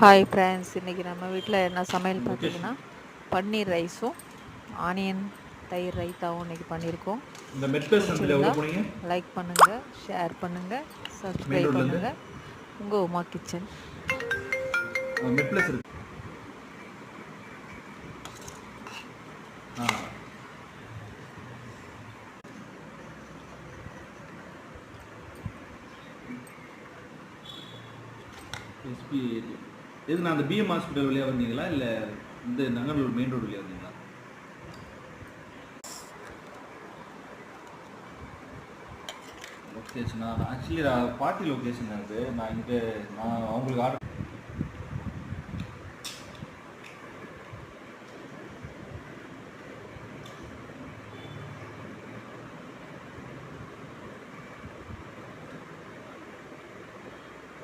Hi friends, இன்றைக்கி நம்ம வீட்டில் என்ன சமையல் லொகேஷன் பார்த்தீங்கன்னா பன்னீர் ரைஸும் ஆனியன் தயிர் ரைத்தாவும் இன்றைக்கி பண்ணியிருக்கோம். இந்த மெட்பிளஸ் சந்தில் பிடிச்சிருந்தா எவ்வளோ போனீங்க? லைக் பண்ணுங்கள், ஷேர் பண்ணுங்கள், மெயின் சப்ஸ்கிரைப் ரோட்லேருந்து பண்ணுங்கள். உங்கள் உமா கிச்சன். மெட்பிளஸ் இருக்கு. ஆ எஸ்பி எது நான் அந்த பிஎம் ஹாஸ்பிட்டல் வழியாக வந்தீங்களா இல்லை இந்த நங்கநல்லூர் மெயின் ரோடு வழியாக வந்தீங்களா? லொக்கேஷனா ஆக்சுவலி பார்ட்டி லொக்கேஷன் அது நான் அவங்களுக்கு ஆர்டர்